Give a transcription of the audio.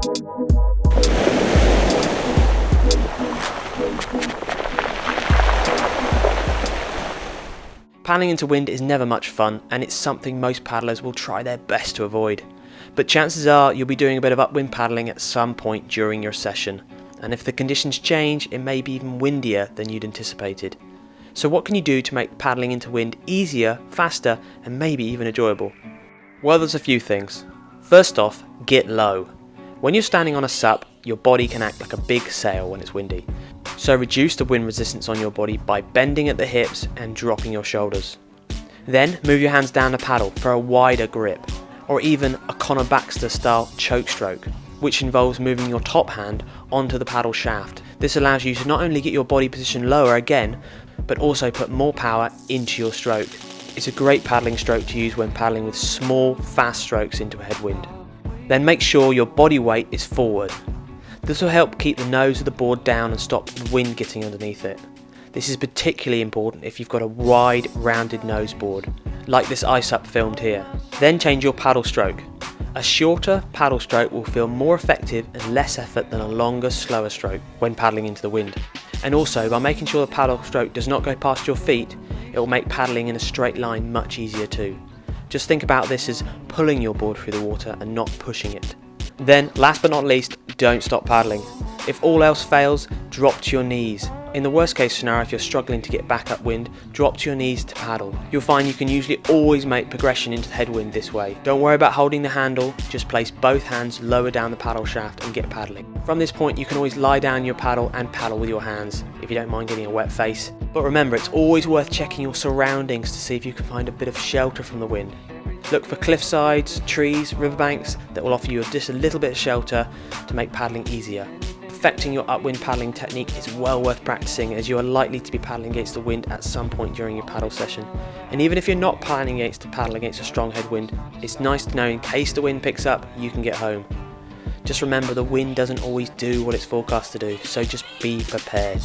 Paddling into wind is never much fun, and it's something most paddlers will try their best to avoid. But chances are you'll be doing a bit of upwind paddling at some point during your session, and if the conditions change, it may be even windier than you'd anticipated. So what can you do to make paddling into wind easier, faster, and maybe even enjoyable? Well, there's a few things. First off, get low. When you're standing on a SUP, your body can act like a big sail when it's windy. So reduce the wind resistance on your body by bending at the hips and dropping your shoulders. Then move your hands down the paddle for a wider grip, or even a Conor Baxter style choke stroke, which involves moving your top hand onto the paddle shaft. This allows you to not only get your body position lower again, but also put more power into your stroke. It's a great paddling stroke to use when paddling with small, fast strokes into a headwind. Then make sure your body weight is forward. This will help keep the nose of the board down and stop the wind getting underneath it. This is particularly important if you've got a wide, rounded nose board, like this SUP filmed here. Then change your paddle stroke. A shorter paddle stroke will feel more effective and less effort than a longer, slower stroke when paddling into the wind. And also, by making sure the paddle stroke does not go past your feet, it will make paddling in a straight line much easier too. Just think about this as pulling your board through the water and not pushing it. Then, last but not least, don't stop paddling. If all else fails, drop to your knees. In the worst case scenario, if you're struggling to get back upwind, drop to your knees to paddle. You'll find you can usually always make progression into the headwind this way. Don't worry about holding the handle, just place both hands lower down the paddle shaft and get paddling. From this point, you can always lie down your paddle and paddle with your hands, if you don't mind getting a wet face. But remember, it's always worth checking your surroundings to see if you can find a bit of shelter from the wind. Look for cliff sides, trees, riverbanks that will offer you just a little bit of shelter to make paddling easier. Perfecting your upwind paddling technique is well worth practicing, as you are likely to be paddling against the wind at some point during your paddle session. And even if you're not paddling against a strong headwind, it's nice to know in case the wind picks up, you can get home. Just remember, the wind doesn't always do what it's forecast to do, so just be prepared.